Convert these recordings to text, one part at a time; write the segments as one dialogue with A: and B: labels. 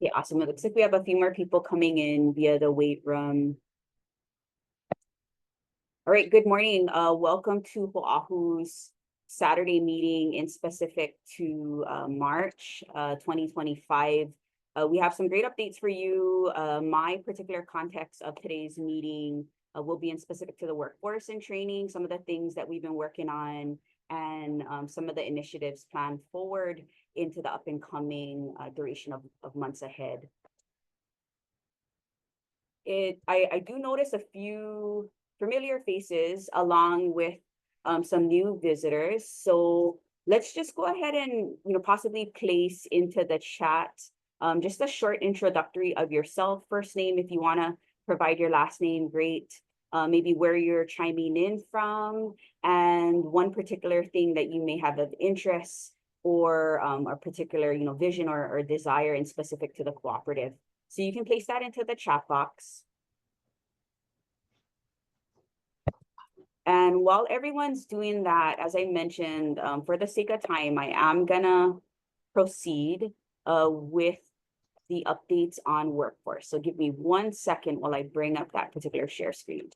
A: Okay, awesome. It looks like we have a few more people coming in via the wait room. All right, good morning. Welcome to Hoʻāhu's Saturday meeting in specific to March 2025. We have some great updates for you. My particular context of today's meeting will be in specific to the workforce and training, some of the things that we've been working on, and some of the initiatives planned forward into the up and coming duration of months ahead. I do notice a few familiar faces along with some new visitors. So let's just go ahead and possibly place into the chat just a short introductory of yourself. First name, if you want to provide your last name, great. Maybe where you're chiming in from, and one particular thing that you may have of interest or a particular vision or desire in specific to the cooperative. So you can place that into the chat box. And while everyone's doing that, as I mentioned, for the sake of time, I am gonna proceed with the updates on workforce. So give me 1 second while I bring up that particular share screen.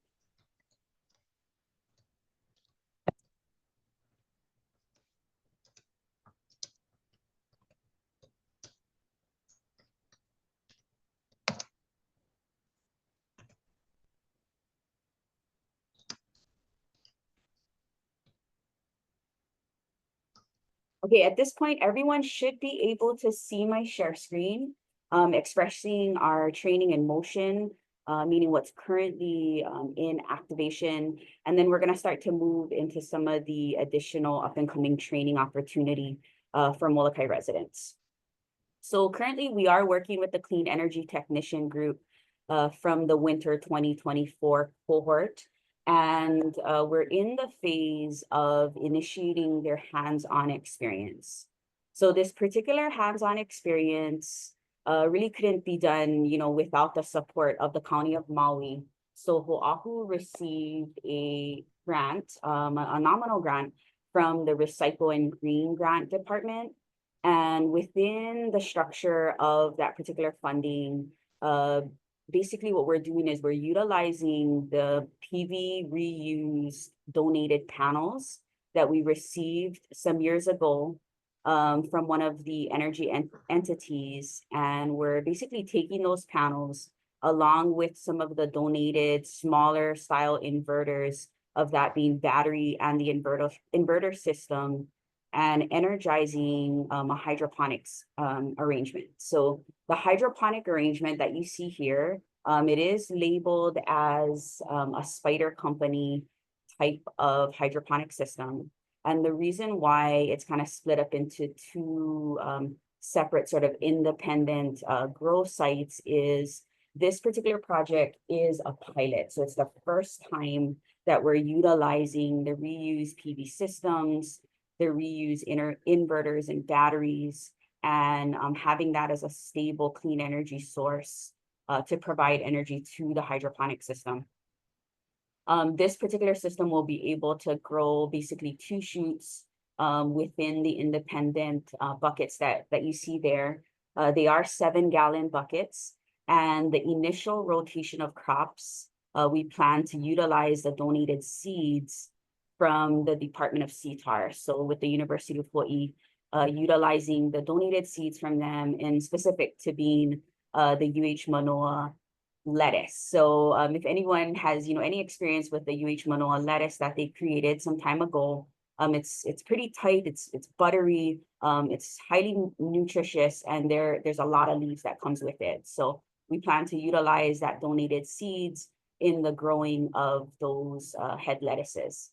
A: Okay, at this point, everyone should be able to see my share screen, expressing our training in motion, meaning what's currently in activation. And then we're gonna start to move into some of the additional up and coming training opportunity for Molokai residents. So currently we are working with the Clean Energy Technician Group from the winter 2024 cohort. And we're in the phase of initiating their hands-on experience. So this particular hands-on experience really couldn't be done, without the support of the County of Maui. So Hoʻāhu received a grant, a nominal grant from the Recycle and Green Grant Department. And within the structure of that particular funding, basically what we're doing is we're utilizing the PV reused donated panels that we received some years ago from one of the energy entities. And we're basically taking those panels along with some of the donated smaller style inverters, of that being battery and the inverter system, and energizing a hydroponics arrangement. So the hydroponic arrangement that you see here, it is labeled as a Spider Company type of hydroponic system. And the reason why it's kind of split up into two separate sort of independent grow sites is this particular project is a pilot. So it's the first time that we're utilizing the reused PV systems, the reuse inverters and batteries, and having that as a stable clean energy source to provide energy to the hydroponic system. This particular system will be able to grow basically 2 shoots within the independent buckets that you see there. They are 7-gallon buckets, and the initial rotation of crops, we plan to utilize the donated seeds from the Department of CTAR. So with the University of Hawaii, utilizing the donated seeds from them in specific to being the UH Manoa lettuce. So if anyone has any experience with the UH Manoa lettuce that they created some time ago, it's pretty tight, it's buttery, it's highly nutritious, and there's a lot of leaves that comes with it. So we plan to utilize that donated seeds in the growing of those head lettuces.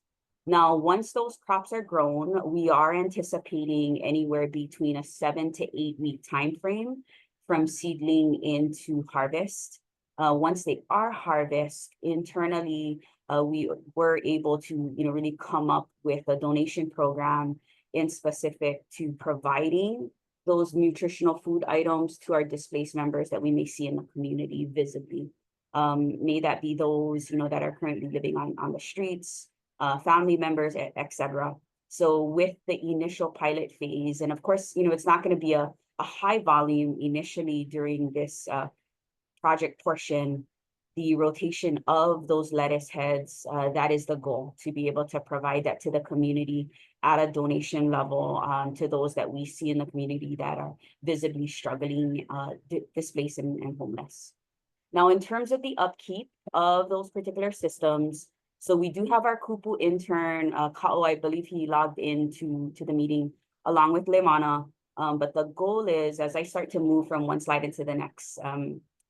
A: Now, once those crops are grown, we are anticipating anywhere between a 7 to 8 week time frame from seedling into harvest. Once they are harvested, internally, we were able to really come up with a donation program in specific to providing those nutritional food items to our displaced members that we may see in the community visibly. May that be those that are currently living on the streets, family members, etc. So with the initial pilot phase, and of course, it's not going to be a a high volume initially during this project portion, the rotation of those lettuce heads, that is the goal, to be able to provide that to the community at a donation level, to those that we see in the community that are visibly struggling, displaced and homeless. Now, in terms of the upkeep of those particular systems, so we do have our Kupu intern, Ka'o, I believe he logged into the meeting along with Lemana. But the goal is, as I start to move from one slide into the next,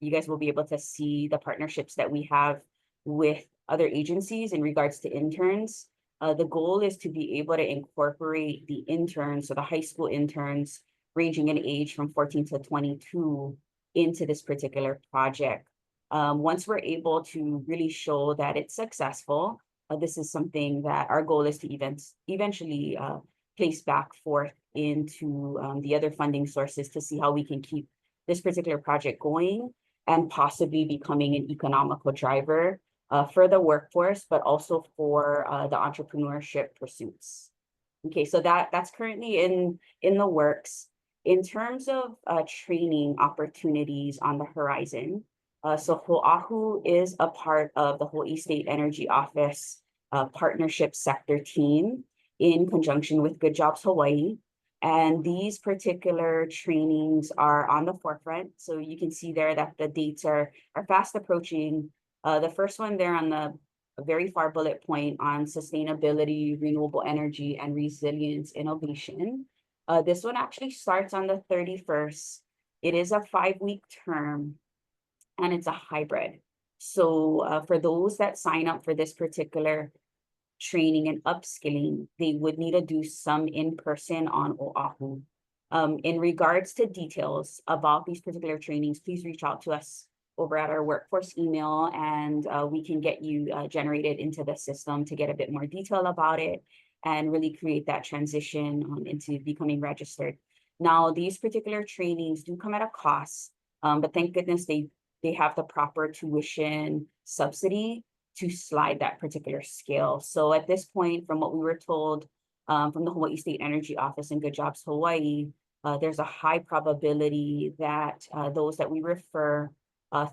A: you guys will be able to see the partnerships that we have with other agencies in regards to interns. The goal is to be able to incorporate the interns, so the high school interns ranging in age from 14 to 22 into this particular project. Once we're able to really show that it's successful, this is something that our goal is to eventually place back forth into the other funding sources to see how we can keep this particular project going and possibly becoming an economical driver for the workforce, but also for the entrepreneurship pursuits. Okay, so that's currently in the works. In terms of training opportunities on the horizon, so Hoʻāhu is a part of the Hawaii State Energy Office partnership sector team in conjunction with Good Jobs Hawaii. And these particular trainings are on the forefront. So you can see there that the dates are fast approaching. The first one there on the very far bullet point on sustainability, renewable energy, and resilience innovation. This one actually starts on the 31st. It is a 5-week term, and it's a hybrid. So for those that sign up for this particular training and upskilling, they would need to do some in-person on Hoʻāhu. In regards to details about these particular trainings, please reach out to us over at our workforce email, and we can get you generated into the system to get a bit more detail about it and really create that transition into becoming registered. Now, these particular trainings do come at a cost, but thank goodness they have the proper tuition subsidy to slide that particular scale. So at this point, from what we were told from the Hawaii State Energy Office and Good Jobs Hawaii, there's a high probability that those that we refer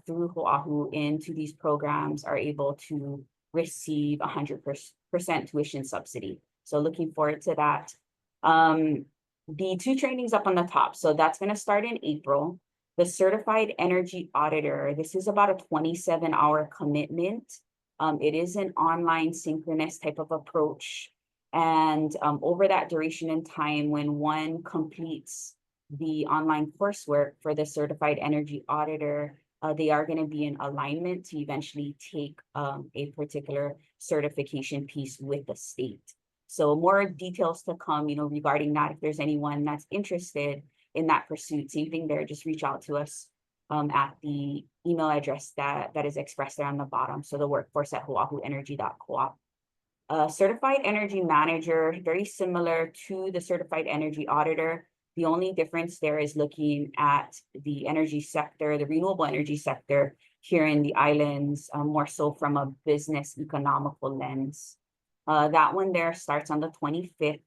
A: through Hoʻāhu into these programs are able to receive 100% tuition subsidy. So looking forward to that. The 2 trainings up on the top, so that's going to start in April. The Certified Energy Auditor, this is about a 27-hour commitment. It is an online synchronous type of approach. And over that duration and time, when one completes the online coursework for the Certified Energy Auditor, they are going to be in alignment to eventually take a particular certification piece with the state. So more details to come, regarding that. If there's anyone that's interested in that pursuit, same thing there, just reach out to us at the email address that is expressed there on the bottom. So the workforce at hoʻāhuenergy.coop. Certified Energy Manager, very similar to the Certified Energy Auditor. The only difference there is looking at the energy sector, the renewable energy sector here in the islands, more so from a business economical lens. That one there starts on the 25th.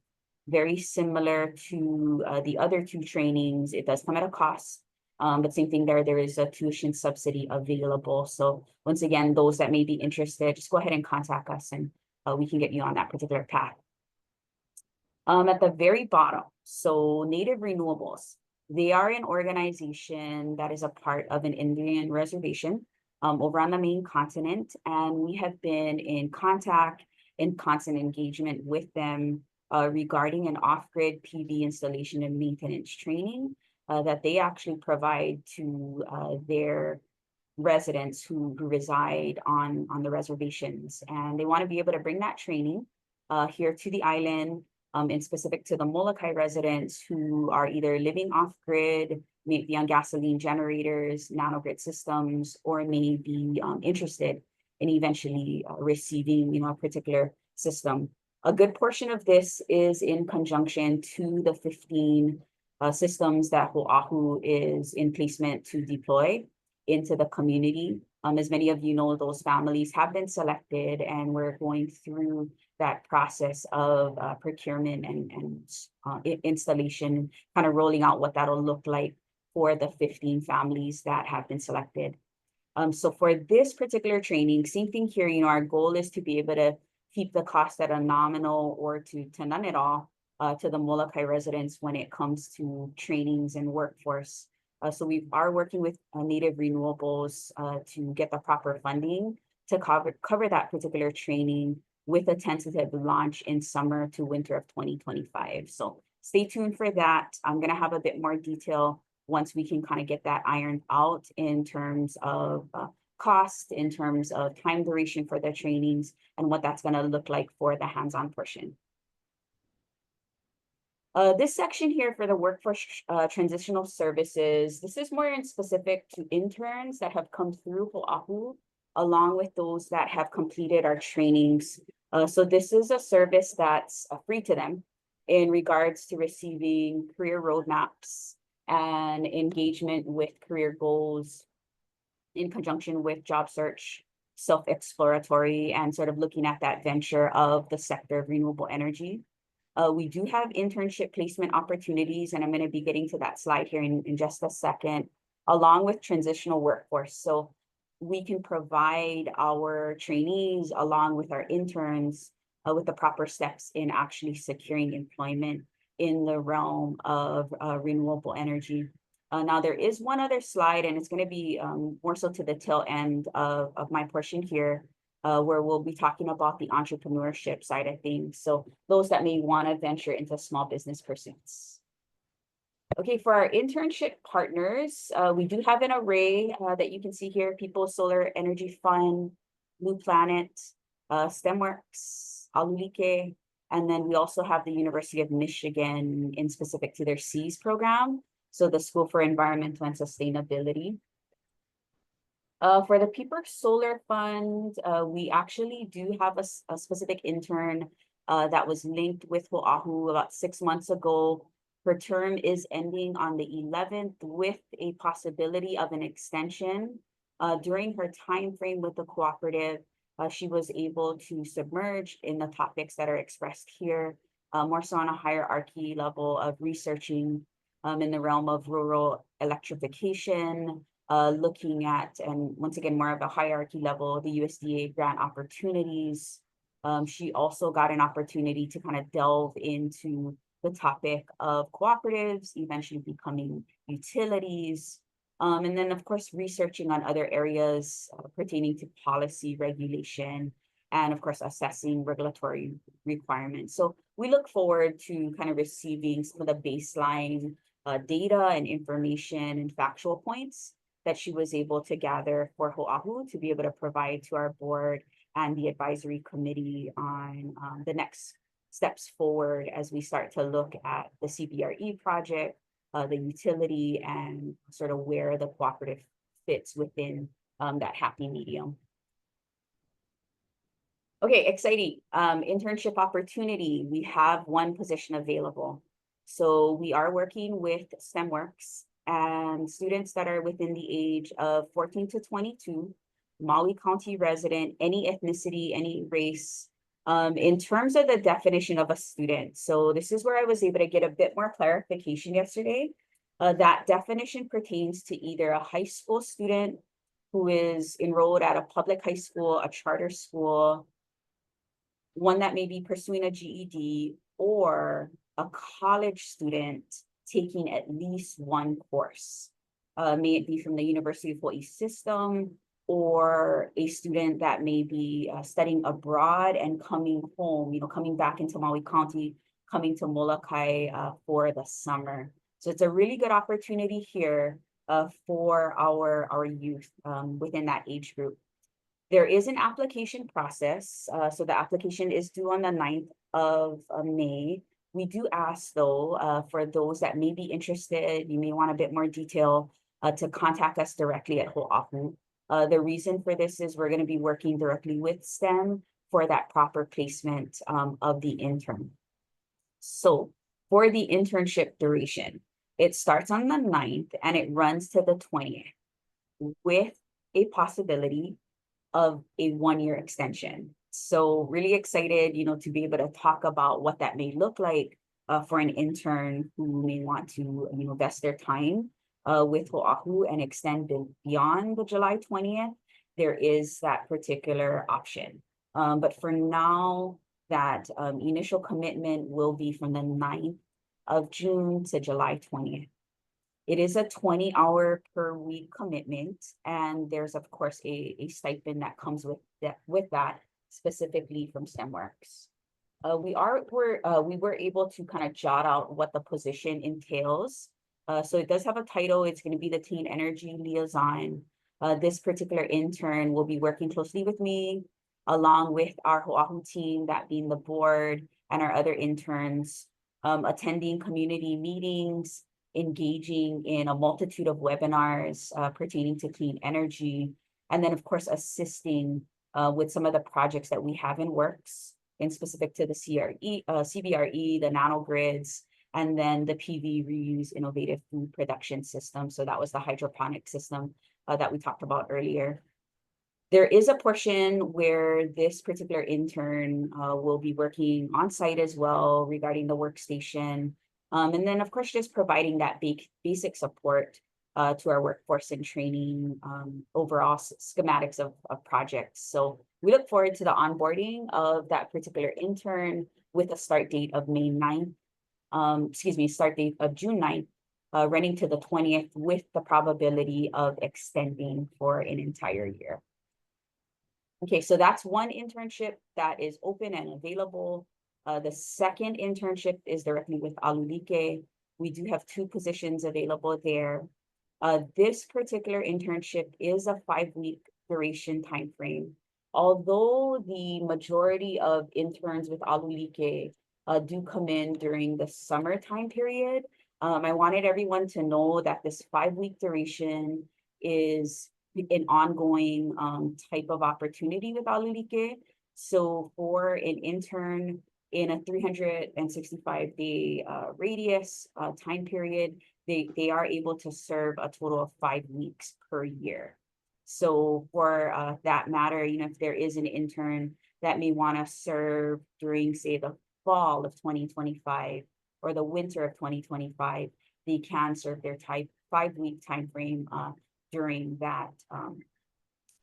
A: Very similar to the other 2 trainings. It does come at a cost, but same thing there is a tuition subsidy available. So once again, those that may be interested, just go ahead and contact us and we can get you on that particular path. At the very bottom, so Native Renewables, they are an organization that is a part of an Indian reservation over on the main continent, and we have been in contact, in constant engagement with them regarding an off-grid PV installation and maintenance training that they actually provide to their residents who reside on the reservations. And they want to be able to bring that training here to the island, and specific to the Molokai residents who are either living off-grid, maybe on gasoline generators, nanogrid systems, or may be interested in eventually receiving a particular system. A good portion of this is in conjunction to the 15 systems that Hoʻāhu is in placement to deploy into the community. As many of you know, those families have been selected, and we're going through that process of procurement and installation, kind of rolling out what that'll look like for the 15 families that have been selected. So for this particular training, same thing here, our goal is to be able to keep the cost at a nominal or to none at all to the Molokai residents when it comes to trainings and workforce. So we are working with Native Renewables to get the proper funding to cover that particular training with a tentative launch in summer to winter of 2025. So stay tuned for that. I'm going to have a bit more detail once we can kind of get that ironed out in terms of cost, in terms of time duration for the trainings, and what that's going to look like for the hands-on portion. This section here for the workforce transitional services, this is more in specific to interns that have come through Hoʻāhu, along with those that have completed our trainings. So this is a service that's free to them in regards to receiving career roadmaps and engagement with career goals in conjunction with job search, self-exploratory, and sort of looking at that venture of the sector of renewable energy. We do have internship placement opportunities, and I'm going to be getting to that slide here in just a second, along with transitional workforce. So we can provide our trainees along with our interns with the proper steps in actually securing employment in the realm of renewable energy. Now, there is one other slide, and it's going to be more so to the tail end of my portion here, where we'll be talking about the entrepreneurship side of things. So those that may want to venture into small business pursuits. Okay, for our internship partners, we do have an array that you can see here: People's Solar Energy Fund, Blue Planet, STEMworks, Alulike, and then we also have the University of Michigan in specific to their SEAS program, so the School for Environmental and Sustainability. For the People's Solar Fund, we actually do have a specific intern that was linked with Hoʻāhu about 6 months ago. Her term is ending on the 11th with a possibility of an extension. During her time frame with the cooperative, she was able to submerge in the topics that are expressed here, more so on a hierarchy level of researching in the realm of rural electrification, looking at, and once again, more of a hierarchy level, the USDA grant opportunities. She also got an opportunity to kind of delve into the topic of cooperatives, eventually becoming utilities, and then of course, researching on other areas pertaining to policy, regulation, and of course, assessing regulatory requirements. So we look forward to kind of receiving some of the baseline data and information and factual points that she was able to gather for Hoʻāhu to be able to provide to our board and the advisory committee on the next steps forward as we start to look at the CBRE project, the utility, and sort of where the cooperative fits within that happy medium. Okay, exciting. Internship opportunity. We have one position available. So we are working with STEMworks and students that are within the age of 14 to 22, Maui County resident, any ethnicity, any race. In terms of the definition of a student, so this is where I was able to get a bit more clarification yesterday. That definition pertains to either a high school student who is enrolled at a public high school, a charter school, one that may be pursuing a GED, or a college student taking at least one course. May it be from the University of Hawaii system, or a student that may be studying abroad and coming home, coming back into Maui County, coming to Molokai for the summer. So it's a really good opportunity here for our youth within that age group. There is an application process. So the application is due on the 9th of May. We do ask, though, for those that may be interested, you may want a bit more detail, to contact us directly at Hoʻāhu. The reason for this is we're going to be working directly with STEM for that proper placement of the intern. So for the internship duration, it starts on the 9th and it runs to the 20th with a possibility of a 1-year extension. So really excited, to be able to talk about what that may look like for an intern who may want to, invest their time with Hoʻāhu and extend beyond the July 20th. There is that particular option. But for now, that initial commitment will be from the 9th of June to July 20th. It is a 20-hour per week commitment, and there's of course a stipend that comes with that specifically from STEMworks. We were able to kind of jot out what the position entails. So it does have a title. It's going to be the Clean Energy Liaison. This particular intern will be working closely with me, along with our Hoʻāhu team, that being the board and our other interns, attending community meetings, engaging in a multitude of webinars pertaining to clean energy, and then of course assisting with some of the projects that we have in works, in specific to the CBRE, the nanogrids, and then the PV reuse innovative food production system. So that was the hydroponic system that we talked about earlier. There is a portion where this particular intern will be working on site as well regarding the workstation. And then, of course, just providing that basic support to our workforce and training, overall schematics of projects. So we look forward to the onboarding of that particular intern with a start date of May 9th, start date of June 9th, running to the 20th with the probability of extending for an entire year. Okay, so that's one internship that is open and available. The second internship is directly with Alulike. We do have 2 positions available there. This particular internship is a 5-week duration timeframe. Although the majority of interns with Alulike do come in during the summer time period, I wanted everyone to know that this 5-week duration is an ongoing type of opportunity with Alulike. So for an intern in a 365-day radius time period, they are able to serve a total of 5 weeks per year. So for that matter, if there is an intern that may want to serve during, say, the fall of 2025 or the winter of 2025, they can serve their 5-week time frame during that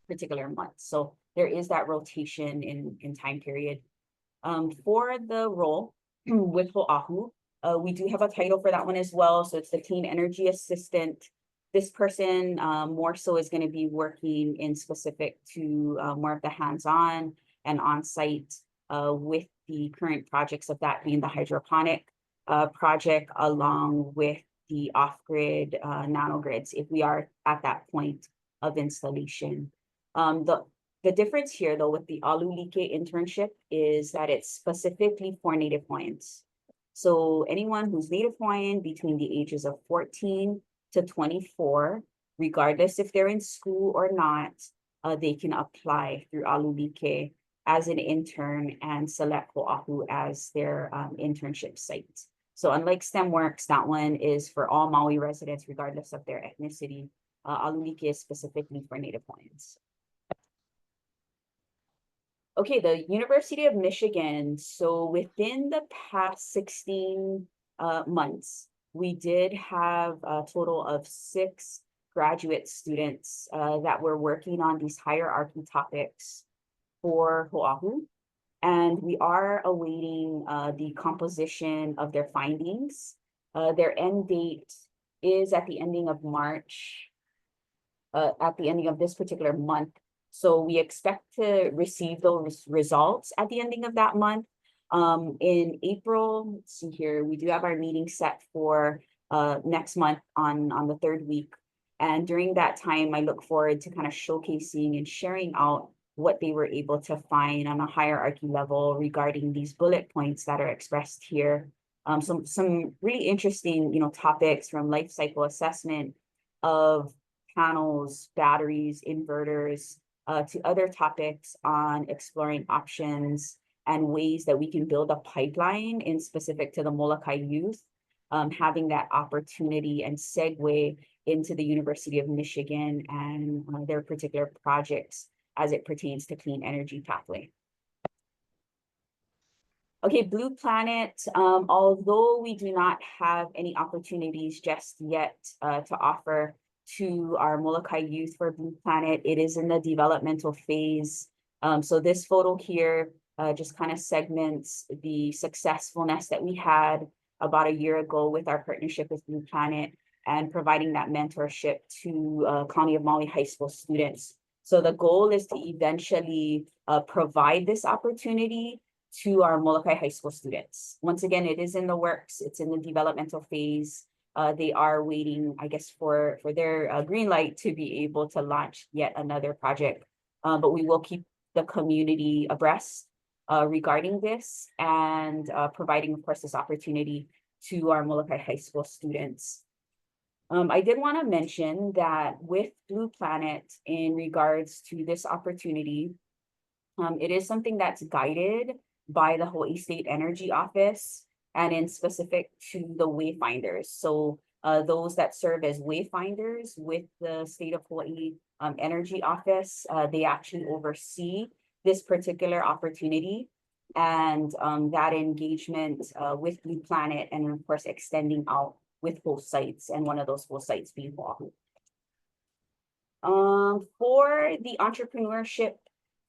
A: particular month. So there is that rotation in time period. For the role with Hoʻāhu, we do have a title for that one as well. So it's the Clean Energy Assistant. This person more so is going to be working in specific to more of the hands-on and on-site with the current projects of that being the hydroponic project, along with the off-grid nanogrids, if we are at that point of installation. The difference here, though, with the Alulike internship is that it's specifically for Native Hawaiians. So anyone who's Native Hawaiian between the ages of 14 to 24, regardless if they're in school or not, they can apply through Alulike as an intern and select Hoʻāhu as their internship site. So unlike STEMworks, that one is for all Maui residents, regardless of their ethnicity. Alulike is specifically for Native Hawaiians. Okay, the University of Michigan. So within the past 16 months, we did have a total of 6 graduate students that were working on these hierarchy topics for Hoʻāhu. And we are awaiting the composition of their findings. Their end date is at the ending of March, at the ending of this particular month. So we expect to receive those results at the ending of that month. In April, let's see here, we do have our meeting set for next month on the 3rd week. And during that time, I look forward to kind of showcasing and sharing out what they were able to find on a hierarchy level regarding these bullet points that are expressed here. Some really interesting, topics from life cycle assessment of panels, batteries, inverters, to other topics on exploring options and ways that we can build a pipeline in specific to the Molokai youth, having that opportunity and segue into the University of Michigan and their particular projects as it pertains to clean energy pathway. Okay, Blue Planet, although we do not have any opportunities just yet to offer to our Molokai youth for Blue Planet, it is in the developmental phase. So this photo here just kind of segments the successfulness that we had about a year ago with our partnership with Blue Planet and providing that mentorship to County of Maui high school students. So the goal is to eventually provide this opportunity to our Molokai high school students. Once again, it is in the works. It's in the developmental phase. They are waiting, I guess, for their green light to be able to launch yet another project. But we will keep the community abreast regarding this and providing, of course, this opportunity to our Molokai high school students. I did want to mention that with Blue Planet, in regards to this opportunity, it is something that's guided by the Hawaii State Energy Office and in specific to the wayfinders. So those that serve as wayfinders with the State of Hawaii Energy Office, they actually oversee this particular opportunity and that engagement with Blue Planet, and of course extending out with host sites, and one of those host sites being Hoʻāhu. For the entrepreneurship,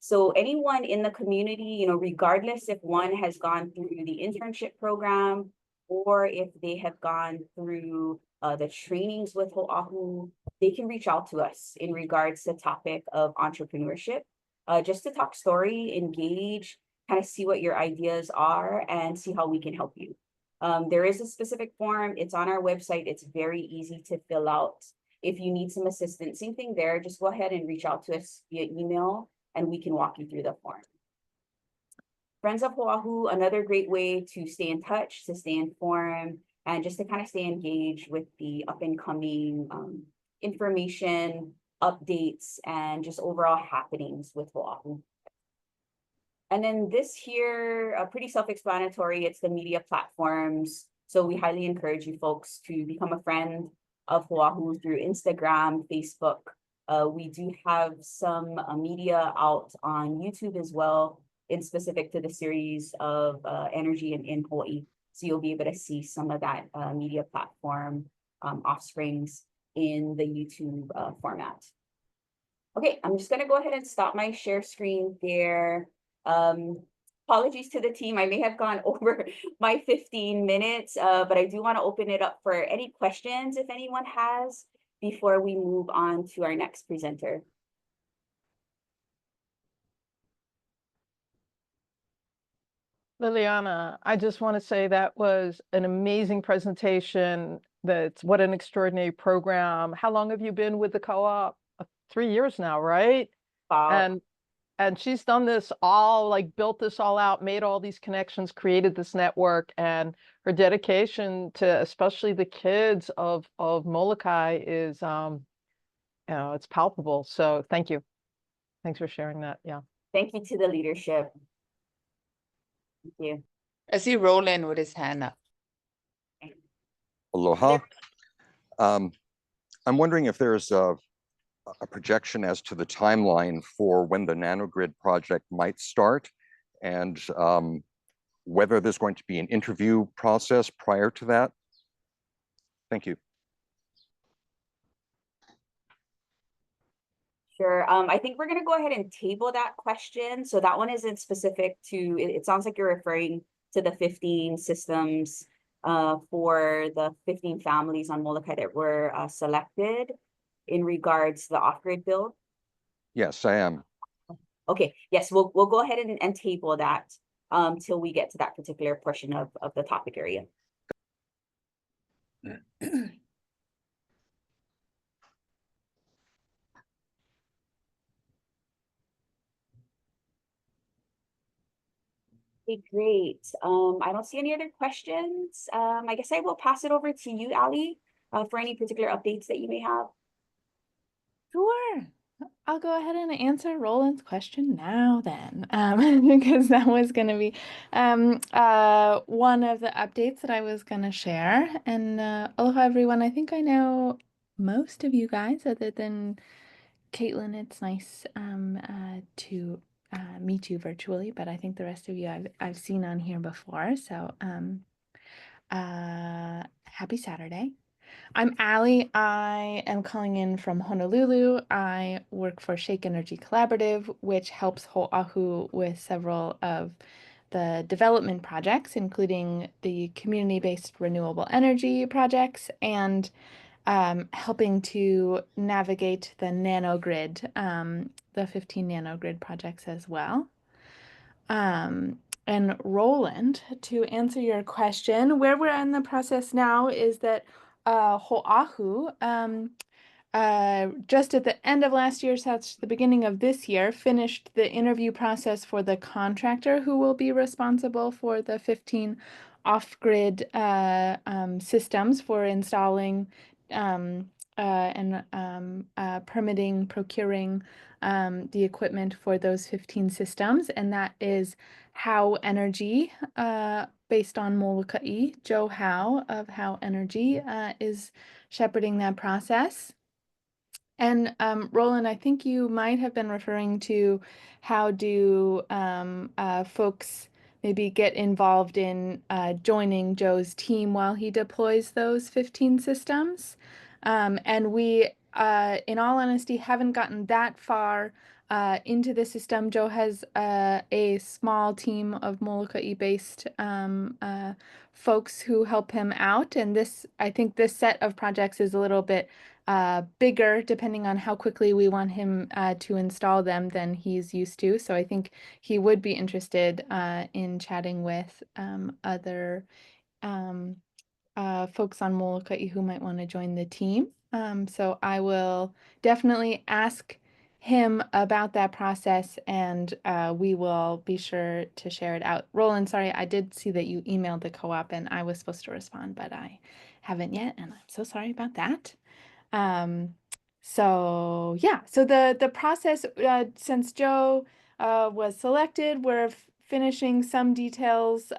A: so anyone in the community, you know, regardless if one has gone through the internship program or if they have gone through the trainings with Hoʻāhu, they can reach out to us in regards to the topic of entrepreneurship, just to talk story, engage, kind of see what your ideas are and see how we can help you. There is a specific form. It's on our website. It's very easy to fill out. If you need some assistance, same thing there, just go ahead and reach out to us via email and we can walk you through the form. Friends of Hoʻāhu, another great way to stay in touch, to stay informed, and just to kind of stay engaged with the up and coming information, updates, and just overall happenings with Hoʻāhu. And then this here, pretty self-explanatory, it's the media platforms. So we highly encourage you folks to become a friend of Hoʻāhu through Instagram, Facebook. We do have some media out on YouTube as well, in specific to the series of energy in Hawaii. So you'll be able to see some of that media platform offsprings in the YouTube format. Okay, I'm just gonna go ahead and stop my share screen there. Apologies to the team. I may have gone over my 15 minutes, but I do want to open it up for any questions if anyone has before we move on to our next presenter.
B: Liliana, I just want to say that was an amazing presentation. That's what an extraordinary program. How long have you been with the co-op? 3 years now, right? And she's done this all, like built this all out, made all these connections, created this network, and her dedication to especially the kids of Molokai is, you know, it's palpable. So thank you. Thanks for sharing that. Yeah.
A: Thank you to the leadership. Thank you.
C: I see Roland with his hand up.
D: Aloha. I'm wondering if there's a projection as to the timeline for when the nanogrid project might start, and whether there's going to be an interview process prior to that. Thank you.
A: Sure. I think we're going to go ahead and table that question. So that one isn't specific to, it sounds like you're referring to the 15 systems for the 15 families on Molokai that were selected in regards to the off-grid build.
D: Yes, I am.
A: Okay. Yes, we'll go ahead and table that till we get to that particular portion of the topic area. Okay, great. I don't see any other questions. I guess I will pass it over to you, Ali, for any particular updates that you may have.
E: Sure. I'll go ahead and answer Roland's question now then, because that was going to be one of the updates that I was going to share. And aloha, everyone. I think I know most of you guys, other than Caitlin, it's nice to meet you virtually, but I think the rest of you I've seen on here before. So happy Saturday. I'm Allie. I am calling in from Honolulu. I work for Shake Energy Collaborative, which helps Hoʻāhu with several of the development projects, including the community-based renewable energy projects and helping to navigate the nanogrid, the 15 nanogrid projects as well. And Roland, to answer your question, where we're in the process now is that Hoʻāhu, just at the end of last year, so that's the beginning of this year, finished the interview process for the contractor who will be responsible for the 15 off-grid systems for installing and permitting, procuring the equipment for those 15 systems. And that is Hoʻāhu Energy, based on Molokaʻi. Joe Howe of Hoʻāhu Energy is shepherding that process. And Roland, I think you might have been referring to how do folks maybe get involved in joining Joe's team while he deploys those 15 systems. And we, in all honesty, haven't gotten that far into the system. Joe has a small team of Molokaʻi-based folks who help him out. And this, I think this set of projects is a little bit bigger depending on how quickly we want him to install them than he's used to. So I think he would be interested in chatting with other folks on Molokaʻi who might want to join the team. So I will definitely ask him about that process, and we will be sure to share it out. Roland, sorry, I did see that you emailed the co-op and I was supposed to respond, but I haven't yet, and I'm so sorry about that. So yeah, so the process, since Joe was selected, we're finishing some details.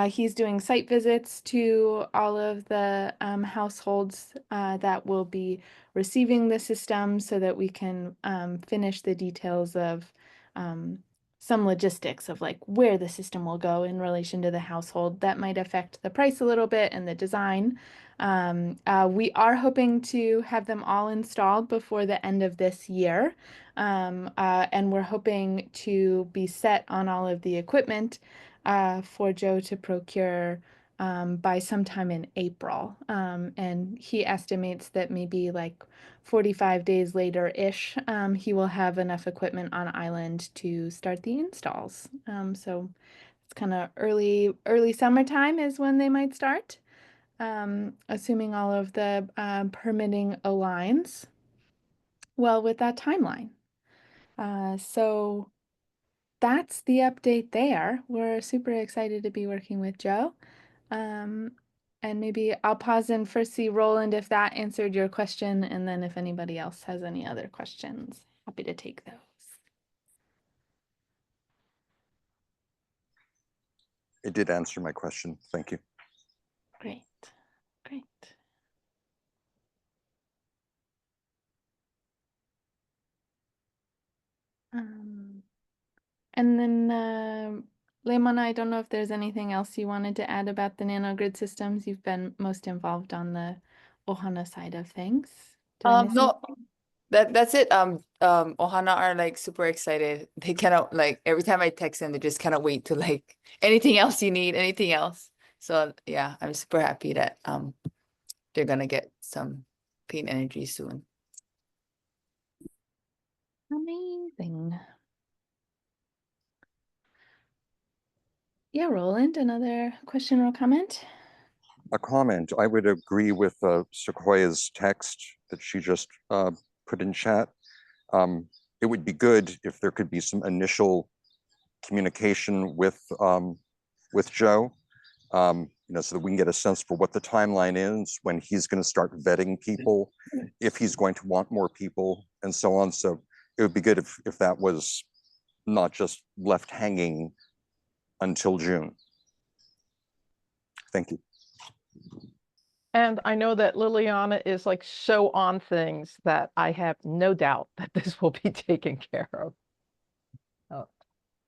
E: He's doing site visits to all of the households that will be receiving the system so that we can finish the details of some logistics of like where the system will go in relation to the household. That might affect the price a little bit and the design. We are hoping to have them all installed before the end of this year. And we're hoping to be set on all of the equipment for Joe to procure by sometime in April. And he estimates that maybe like 45 days later-ish, he will have enough equipment on island to start the installs. So it's kind of early summertime is when they might start. Assuming all of the permitting aligns well with that timeline. So that's the update there. We're super excited to be working with Joe. And maybe I'll pause and first see Roland if that answered your question, and then if anybody else has any other questions, happy to take those.
D: It did answer my question. Thank you.
E: Great, great. And then Leimana, I don't know if there's anything else you wanted to add about the nanogrid systems. You've been most involved on the Ohana side of things. Did I miss
C: No,
E: anything?
C: that's it. Ohana are like super excited. They cannot like every time I text them, they just cannot wait to like anything else you need, anything else. So yeah, I'm super happy that they're gonna get some clean energy soon.
E: Amazing. Yeah, Roland, another question or comment?
D: A comment. I would agree with Sequoia's text that she just put in chat. It would be good if there could be some initial communication with Joe, so that we can get a sense for what the timeline is, when he's going to start vetting people, if he's going to want more people, and so on. So it would be good if that was not just left hanging until June. Thank you.
B: And I know that Liliana is like so on things that I have no doubt that this will be taken care of. Oh,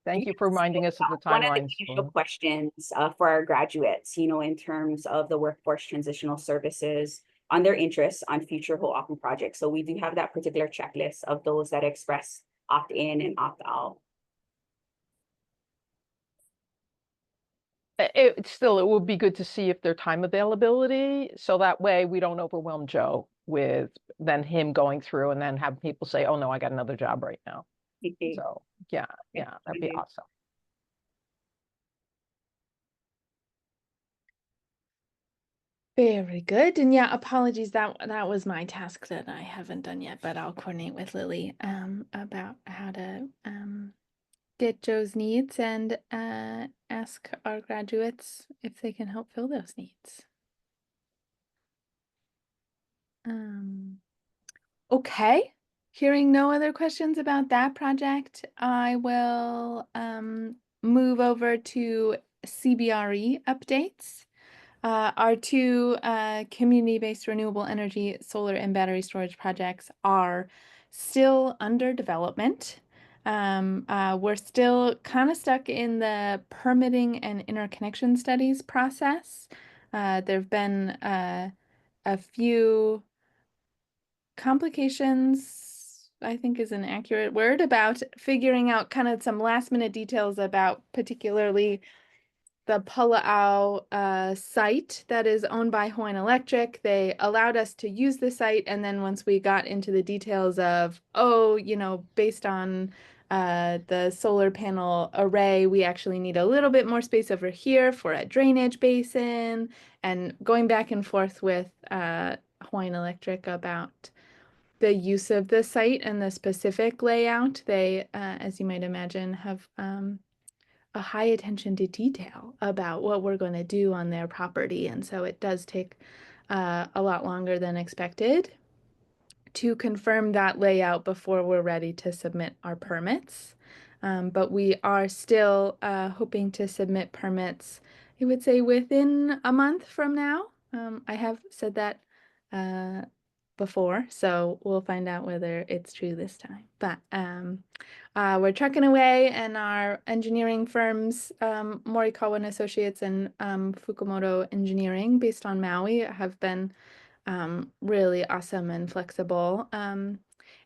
B: thank you for
A: Yes,
B: reminding us of the
A: one of the
B: timelines.
A: initial questions for our graduates, you know, in terms of the workforce transitional services on their interests on future Hoʻāhu projects. So we do have that particular checklist of those that express opt in and opt out.
B: It would be good to see if their time availability, so that way we don't overwhelm Joe with then him going through and then have people say, oh no, I got another job right now. So yeah, that'd be awesome.
E: Very good. And yeah, apologies, that was my task that I haven't done yet, but I'll coordinate with Lily about how to get Joe's needs and ask our graduates if they can help fill those needs. Okay. Hearing no other questions about that project, I will move over to CBRE updates. Our two community-based renewable energy solar and battery storage projects are still under development. We're still kind of stuck in the permitting and interconnection studies process. There have been a few complications, I think is an accurate word, about figuring out kind of some last minute details about particularly the Hoʻāhu site that is owned by Hawaiian Electric. They allowed us to use the site, and then once we got into the details of, oh, you know, based on the solar panel array, we actually need a little bit more space over here for a drainage basin, and going back and forth with Hawaiian Electric about the use of the site and the specific layout. They, as you might imagine, have a high attention to detail about what we're going to do on their property. And so it does take a lot longer than expected to confirm that layout before we're ready to submit our permits. But we are still hoping to submit permits, I would say within a month from now. I have said that before, so we'll find out whether it's true this time. But we're trucking away, and our engineering firms, Morikawa and Associates and Fukumoto Engineering, based on Maui, have been really awesome and flexible. And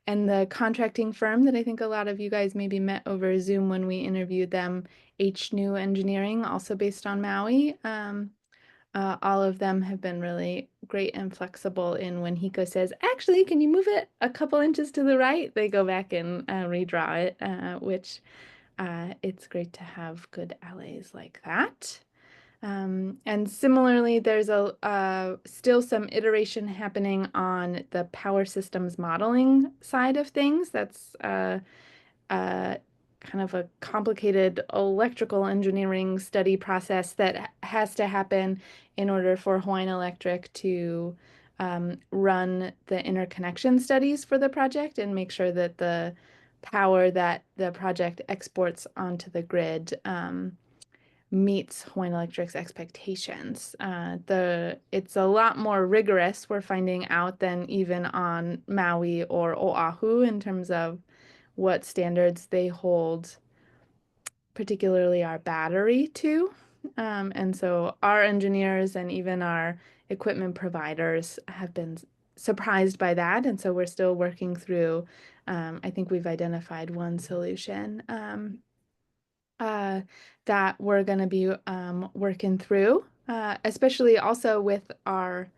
E: the contracting firm that I think a lot of you guys maybe met over Zoom when we interviewed them, H New Engineering, also based on Maui. All of them have been really great and flexible in when Hiko says, actually, can you move it a couple inches to the right? They go back and redraw it, which it's great to have good allies like that. And similarly, there's still some iteration happening on the power systems modeling side of things. That's kind of a complicated electrical engineering study process that has to happen in order for Hawaiian Electric to run the interconnection studies for the project and make sure that the power that the project exports onto the grid meets Hawaiian Electric's expectations. It's a lot more rigorous, we're finding out, than even on Maui or Oahu in terms of what standards they hold, particularly our battery to. And so our engineers and even our equipment providers have been surprised by that. And so we're still working through, I think we've identified one solution that we're going to be working through, especially also with our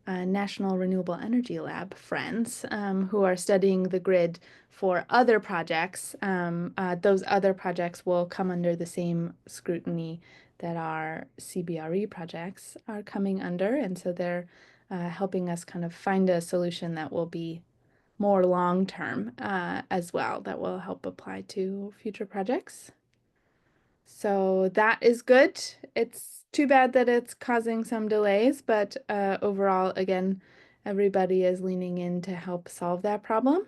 E: National Renewable Energy Lab friends who are studying the grid for other projects. Those other projects will come under the same scrutiny that our CBRE projects are coming under. And so they're helping us kind of find a solution that will be more long-term as well, that will help apply to future projects. So that is good. It's too bad that it's causing some delays, but overall, again, everybody is leaning in to help solve that problem.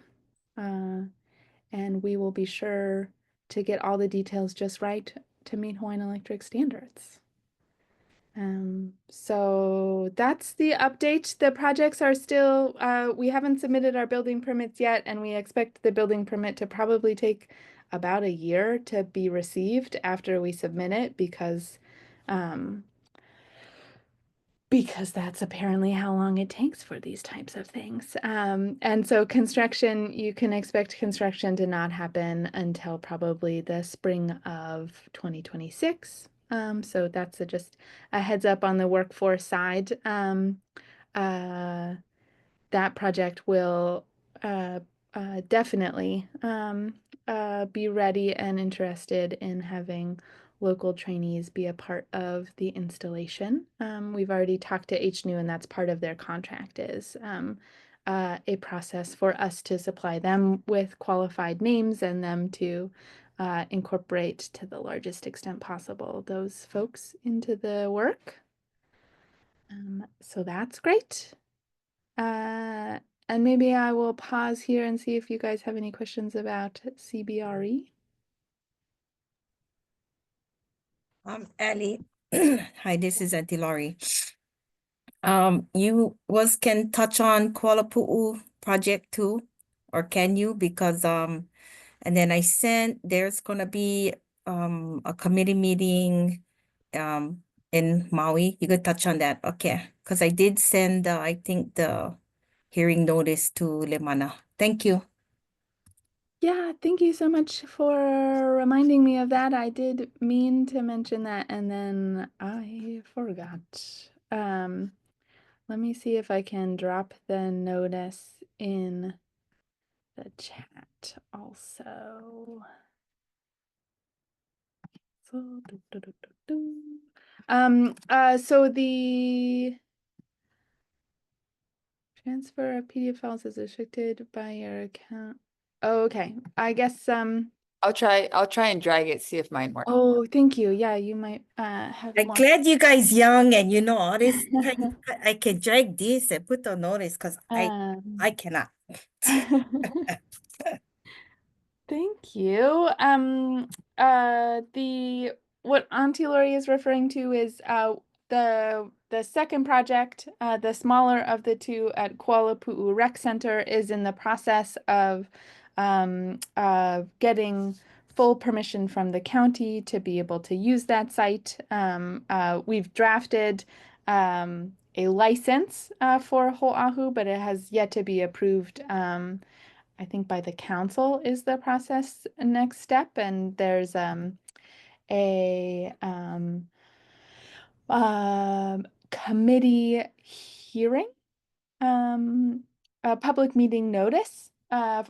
E: And we will be sure to get all the details just right to meet Hawaiian Electric standards. So that's the update. The projects are still, we haven't submitted our building permits yet, and we expect the building permit to probably take about a year to be received after we submit it because that's apparently how long it takes for these types of things. And so construction, you can expect construction to not happen until probably the spring of 2026. So that's just a heads up on the workforce side. That project will definitely be ready and interested in having local trainees be a part of the installation. We've already talked to HNU, and that's part of their contract is a process for us to supply them with qualified names and them to incorporate to the largest extent possible those folks into the work. So that's great. And maybe I will pause here and see if you guys have any questions about CBRE.
F: Ali, hi, this is Auntie Laurie. You can touch on Kuala Pu'u project too, or can you? Because and then there's gonna be a committee meeting in Maui. You could touch on that, okay? Because I did send I think the hearing notice to Lemana. Thank you.
E: Yeah, thank you so much for reminding me of that. I did mean to mention that and then I forgot. Let me see if I can drop the notice in the chat also. So, so the transfer of PDF files is restricted by your account. Oh, okay. I guess
C: I'll try and drag it, see if mine works.
E: oh, thank you. Yeah, you might have
F: I'm
E: more.
F: glad you guys young and you know all this. I can drag this and put on notice because I cannot.
E: Thank you. What Auntie Lori is referring to is the second project, the smaller of the two at Kuala Pu'u Rec Center, is in the process of getting full permission from the county to be able to use that site. We've drafted a license for Hoʻāhu, but it has yet to be approved. I think by the council is the process next step, and there's a committee hearing, a public meeting notice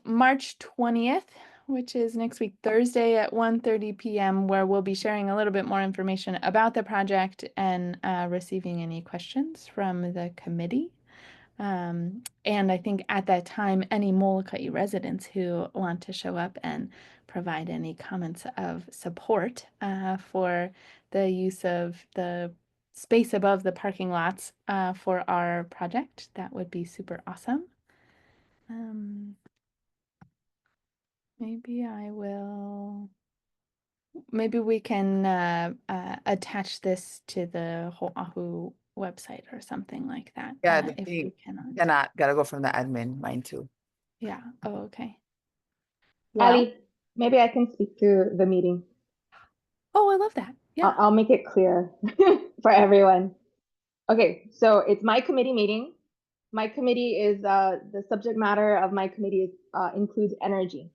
E: March 20th, which is next week, Thursday at 1:30 p.m., where we'll be sharing a little bit more information about the project and receiving any questions from the committee. And I think at that time, any Molokai residents who want to show up and provide any comments of support for the use of the space above the parking lots for our project, that would be super awesome. Maybe we can attach this to the Hoʻāhu website or something like that.
C: Yeah,
E: if we cannot.
C: Gotta go from the admin, mine too.
E: Yeah. Oh, okay.
G: Ali, maybe I can speak to the meeting.
E: Oh, I love that. Yeah.
G: I'll make it clear for everyone. Okay, so it's my committee meeting. My committee is the subject matter of my committee includes energy.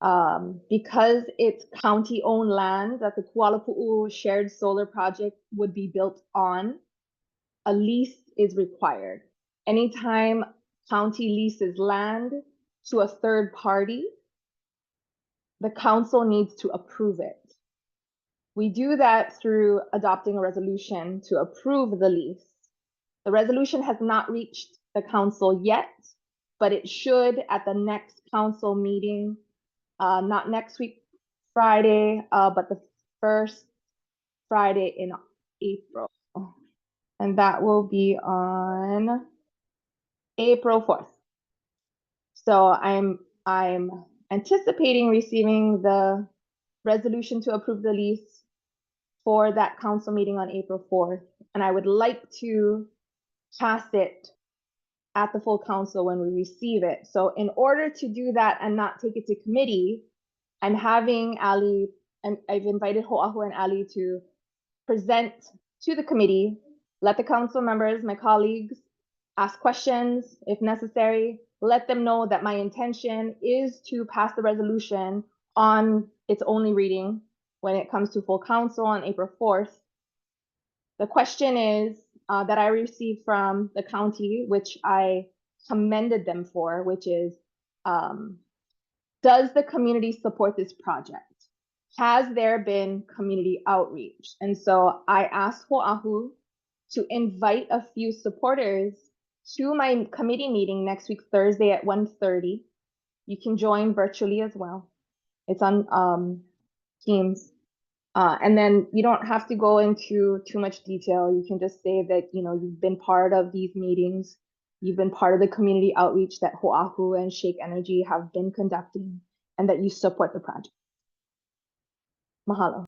G: Because it's county-owned land that the Kuala Pu'u shared solar project would be built on, a lease is required. Anytime county leases land to a third party, the council needs to approve it. We do that through adopting a resolution to approve the lease. The resolution has not reached the council yet, but it should at the next council meeting, not next week, Friday, but the first Friday in April. And that will be on April 4th. So I'm anticipating receiving the resolution to approve the lease for that council meeting on April 4th. And I would like to pass it at the full council when we receive it. So in order to do that and not take it to committee, I'm having Ali, and I've invited Hoʻāhu and Ali to present to the committee, let the council members, my colleagues, ask questions if necessary, let them know that my intention is to pass the resolution on its only reading when it comes to full council on April 4th. The question is that I received from the county, which I commended them for, which is, does the community support this project? Has there been community outreach? And so I asked Hoʻāhu to invite a few supporters to my committee meeting next week, Thursday at 1:30. You can join virtually as well. It's on Teams. And then you don't have to go into too much detail. You can just say that, you know, you've been part of these meetings. You've been part of the community outreach that Hoʻāhu and Shake Energy have been conducting, and that you support the project. Mahalo.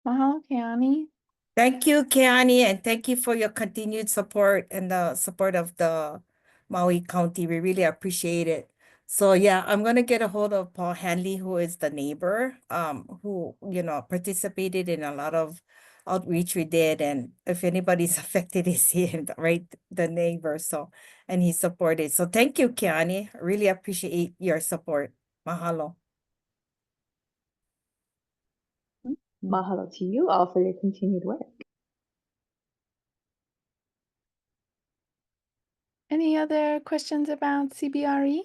E: Mahalo, Keani.
F: Thank you, Keani, and thank you for your continued support and the support of the Maui County. We really appreciate it. So yeah, I'm gonna get a hold of Paul Hanley, who is the neighbor, who, you know, participated in a lot of outreach we did, and if anybody's affected, is he, right, the neighbor. So, and he supported. So thank you, Keani. I really appreciate your support. Mahalo.
G: Mahalo to you all for your continued work.
E: Any other questions about CBRE?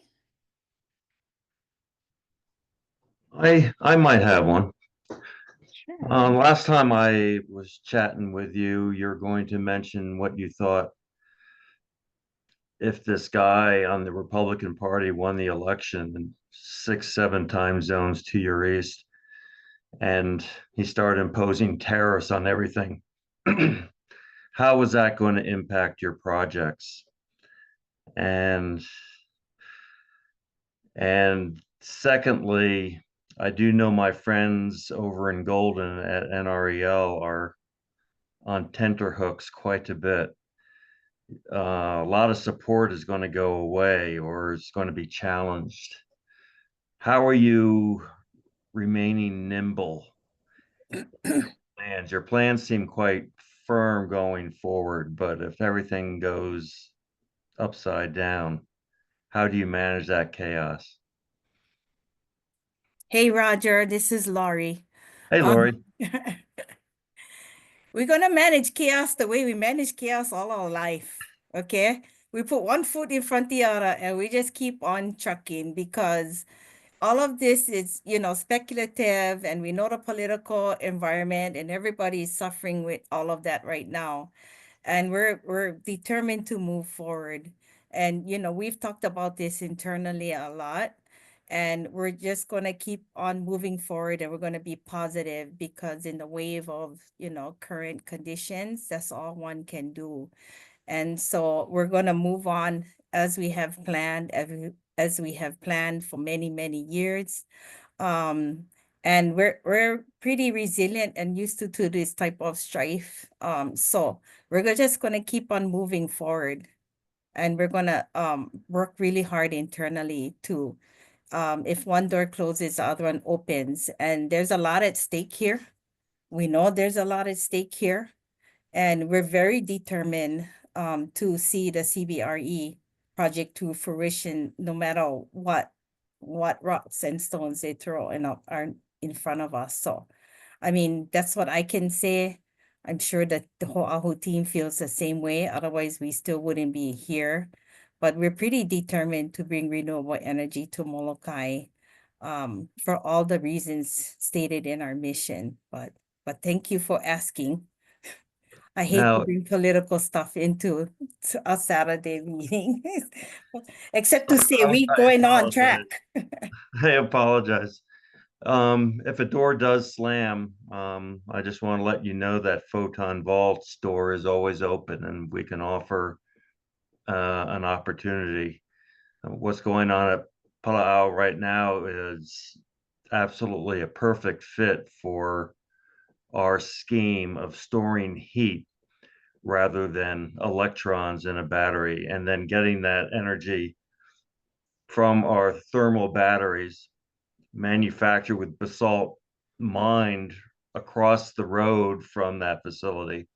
H: I might have one.
E: Sure.
H: Last time I was chatting with you, you're going to mention what you thought if this guy on the Republican Party won the election in 6, 7 time zones to your east, and he started imposing tariffs on everything. How was that going to impact your projects? And secondly, I do know my friends over in Golden at NREL are on tenterhooks quite a bit. A lot of support is going to go away or it's going to be challenged. How are you remaining nimble? Your plans seem quite firm going forward, but if everything goes upside down, how do you manage that chaos?
F: Hey, Roger, this is Laurie.
H: Hey, Lori.
F: We're gonna manage chaos the way we manage chaos all our life, okay? We put one foot in front of the other and we just keep on trucking, because all of this is, you know, speculative, and we know the political environment and everybody is suffering with all of that right now. And we're determined to move forward. And, you know, we've talked about this internally a lot. And we're just going to keep on moving forward, and we're going to be positive, because in the wave of, you know, current conditions, that's all one can do. And so we're going to move on as we have planned, as we have planned for many, many years. And we're pretty resilient and used to this type of strife. So we're just going to keep on moving forward, and we're going to work really hard internally to, if one door closes, the other one opens. And there's a lot at stake here. We know there's a lot at stake here, and we're very determined to see the CBRE project to fruition, no matter what rocks and stones they throw are in front of us. So, I mean, that's what I can say. I'm sure that the Hoʻāhu team feels the same way. Otherwise, we still wouldn't be here. But we're pretty determined to bring renewable energy to Molokai, for all the reasons stated in our mission. But thank you for asking. I hate to
H: Now,
F: bring political stuff into a Saturday meeting, except to say we
H: I
F: going on
H: apologize.
F: track.
H: I apologize. If a door does slam, I just want to let you know that Photon Vault's door is always open, and we can offer an opportunity. What's going on at Palau right now is absolutely a perfect fit for our scheme of storing heat rather than electrons in a battery, and then getting that energy from our thermal batteries manufactured with basalt mined across the road from that facility.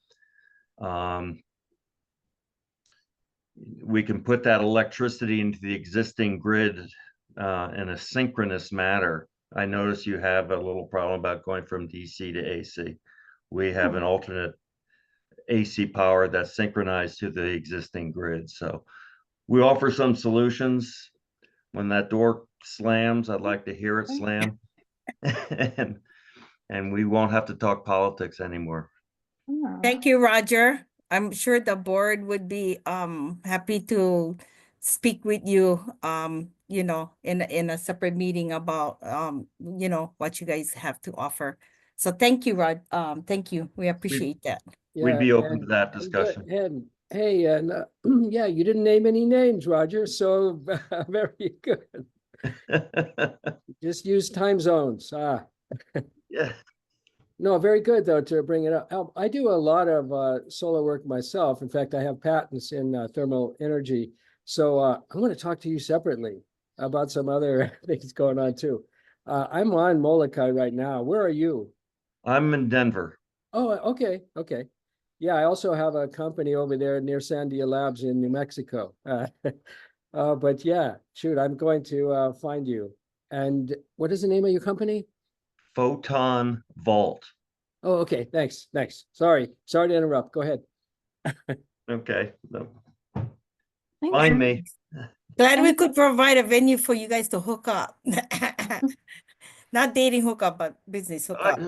H: We can put that electricity into the existing grid in a synchronous manner. I notice you have a little problem about going from DC to AC. We have an alternate AC power that's synchronized to the existing grid. So we offer some solutions. When that door slams, I'd like to hear it slam. and we won't have to talk politics anymore.
F: Thank you, Roger. I'm sure the board would be happy to speak with you, you know, in a separate meeting about you know, what you guys have to offer. So thank you, Rod. Thank you. We appreciate that.
H: We'd be open to
I: and
H: that
I: good.
H: discussion.
I: And hey, and yeah, you didn't name any names, Roger. So very good. Just use time zones.
H: Yeah.
I: No, very good though to bring it up. I do a lot of solar work myself. In fact, I have patents in thermal energy. So I want to talk to you separately about some other things going on too. I'm on Molokai right now. Where are you?
H: I'm in Denver.
I: Oh, okay, okay. Yeah, I also have a company over there near Sandia Labs in New Mexico. But yeah, shoot, I'm going to find you. And what is the name of your company?
H: Photon Vault.
I: Oh, okay, thanks, thanks. Sorry to interrupt. Go ahead.
H: Okay. No.
E: Thanks.
H: Find me.
F: Glad we could provide a venue for you guys to hook up. Not dating hookup, but business hookup.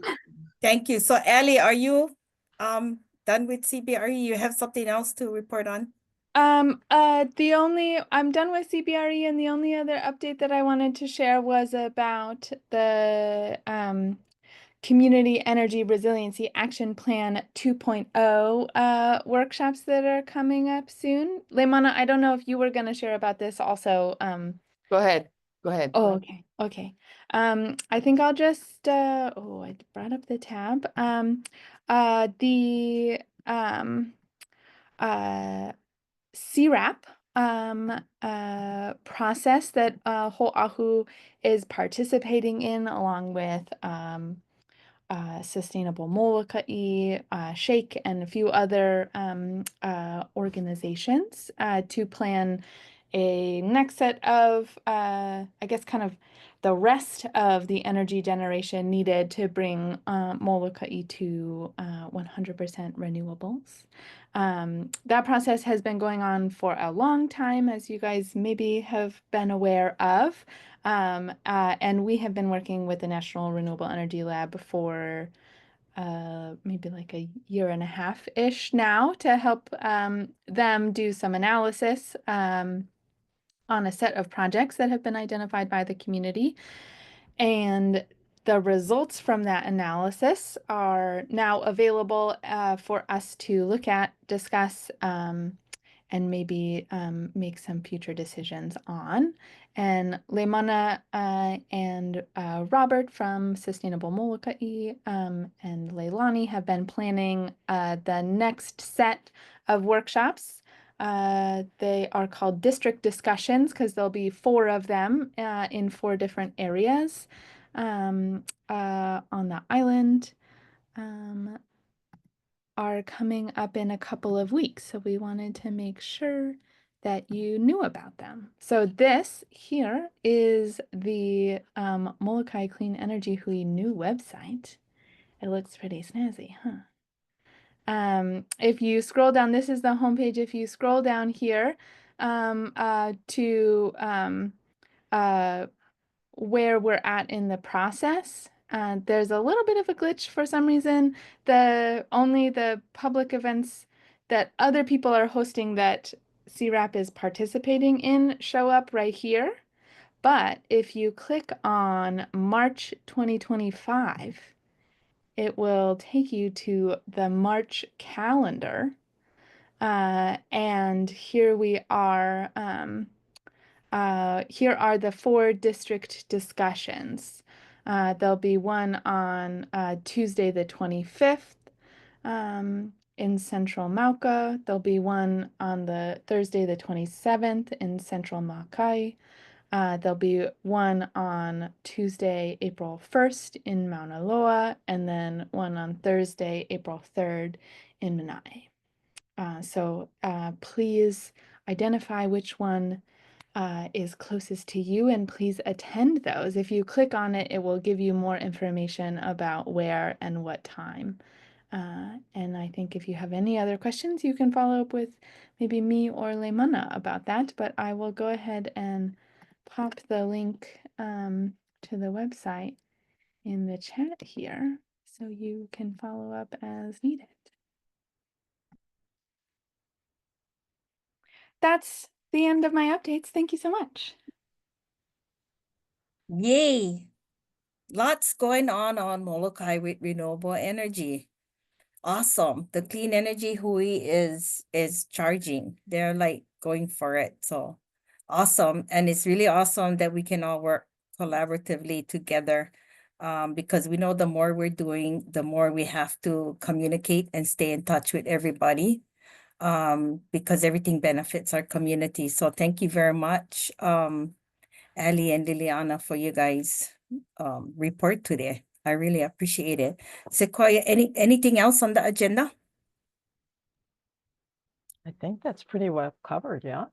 F: Thank you. So Ellie, are you done with CBRE? You have something else to report on?
E: I'm done with CBRE, and the only other update that I wanted to share was about the Community Energy Resiliency Action Plan 2.0 workshops that are coming up soon. Leimana, I don't know if you were going to share about this also.
C: Go ahead. Go ahead.
E: Oh, okay. Okay. I think I'll just oh, I brought up the tab. The CRAP process that Hoʻāhu is participating in, along with Sustainable Molokai, Shake, and a few other organizations to plan a next set of, I guess, kind of the rest of the energy generation needed to bring Molokai to 100% renewables. That process has been going on for a long time, as you guys maybe have been aware of. And we have been working with the National Renewable Energy Lab for maybe like a year and a half-ish now to help them do some analysis on a set of projects that have been identified by the community. And the results from that analysis are now available for us to look at, discuss, and maybe make some future decisions on. And Leimana and Robert from Sustainable Molokai and Leilani have been planning the next set of workshops. They are called district discussions because there'll be 4 of them in 4 different areas on the island. Are coming up in a couple of weeks, so we wanted to make sure that you knew about them. So this here is the Molokai Clean Energy Hui new website. It looks pretty snazzy, huh? If you scroll down, this is the homepage. If you scroll down here to where we're at in the process, there's a little bit of a glitch for some reason. Only the public events that other people are hosting that CRAP is participating in show up right here. But if you click on March 2025, it will take you to the March calendar. And here we are. Here are the 4 district discussions. There'll be one on Tuesday the 25th in Central Mauka. There'll be one on the Thursday the 27th in Central Makai. There'll be one on Tuesday, April 1st in Mauna Loa, and then one on Thursday, April 3rd in Manai. So please identify which one is closest to you, and please attend those. If you click on it, it will give you more information about where and what time. And I think if you have any other questions, you can follow up with maybe me or Leimana about that, but I will go ahead and pop the link to the website in the chat here so you can follow up as needed. That's the end of my updates. Thank you so much.
F: Yay. Lots going on Molokai with renewable energy. Awesome. The clean energy Hui is charging. They're like going for it. So awesome. And it's really awesome that we can all work collaboratively together. Because we know the more we're doing, the more we have to communicate and stay in touch with everybody. Because everything benefits our community. So thank you very much, Ali and Liliana, for you guys report today. I really appreciate it. Sequoia, anything else on the agenda?
B: I think that's pretty well covered, yeah.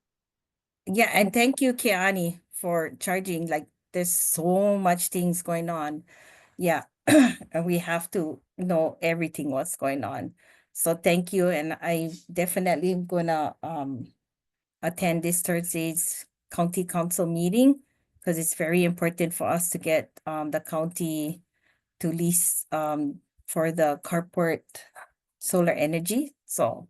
F: Yeah, and thank you, Keani, for charging. Like, there's so much things going on. Yeah, and we have to know everything what's going on. So thank you, and I definitely am gonna attend this Thursday's county council meeting because it's very important for us to get the county to lease for the carport solar energy. So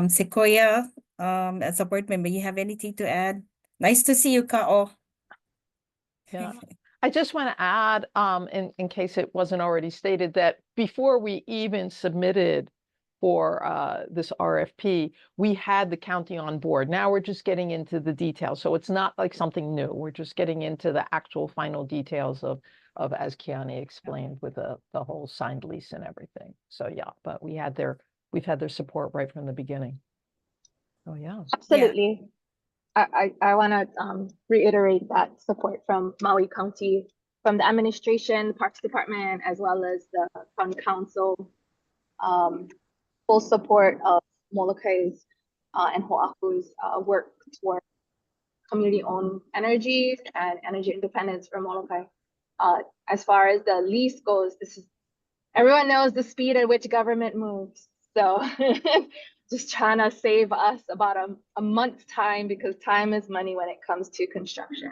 F: Sequoia, as a board member, you have anything to add? Nice to see you, Ka'o.
B: Yeah. I just want to add, in case it wasn't already stated, that before we even submitted for this RFP, we had the county on board. Now we're just getting into the details. So it's not like something new. We're just getting into the actual final details of as Kiani explained, with the whole signed lease and everything. So yeah, but we've had their support right from the beginning. Oh yeah.
G: Absolutely. I want to reiterate that support from Maui County, from the administration, Parks Department, as well as the county council. Full support of Molokai's and Hoʻāhu's work toward community-owned energy and energy independence for Molokai. As far as the lease goes, everyone knows the speed at which government moves. So just trying to save us about a month's time, because time is money when it comes to construction.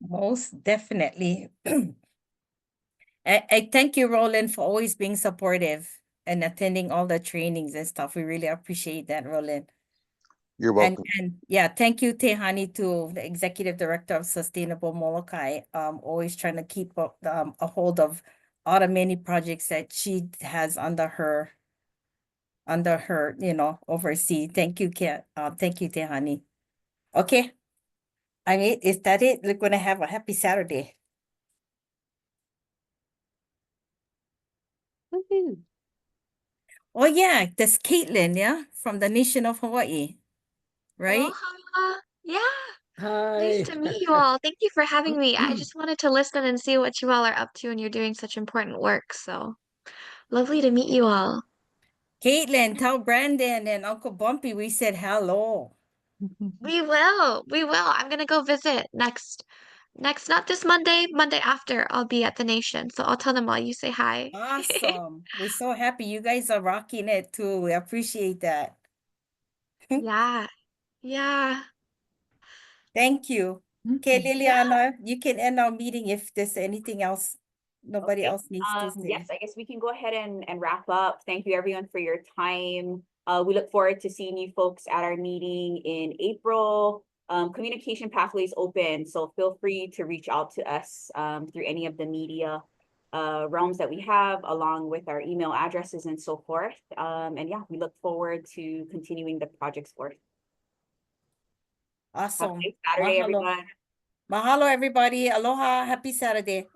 F: Most definitely. I thank you, Roland, for always being supportive and attending all the trainings and stuff. We really appreciate that, Roland.
D: You're welcome.
F: And yeah, thank you, Tehani, to the Executive Director of Sustainable Molokai, always trying to keep up a hold of all the many projects that she has under her, oversee. Thank you, thank you, Tehani. Okay. I mean, is that it? We're gonna have a happy Saturday.
B: Woohoo.
F: Oh yeah, that's Caitlin, yeah, from the nation of Hawaii, right?
J: Aloha. Yeah,
I: Hi.
J: nice to meet you all. Thank you for having me. I just wanted to listen and see what you all are up to, and you're doing such important work. So lovely to meet you all.
F: Caitlin, tell Brandon and Uncle Bumpy we said hello.
J: We will. We will. I'm gonna go visit next, not this Monday, Monday after. I'll be at the Nation. So I'll tell them all you say hi.
F: Awesome. We're so happy you guys are rocking it too. We appreciate that.
J: Yeah. Yeah.
F: Thank you. Okay,
J: Yeah.
F: Liliana, you can end our meeting if there's anything else nobody
A: Okay.
F: else needs to say.
A: Yes, I guess we can go ahead and wrap up. Thank you everyone for your time. We look forward to seeing you folks at our meeting in April. Communication pathways open, so feel free to reach out to us through any of the media realms that we have, along with our email addresses and so forth. And yeah, we look forward to continuing the project's work.
F: Awesome.
A: Have a great Saturday,
F: Mahalo.
A: everyone.
F: Mahalo, everybody. Aloha. Happy Saturday.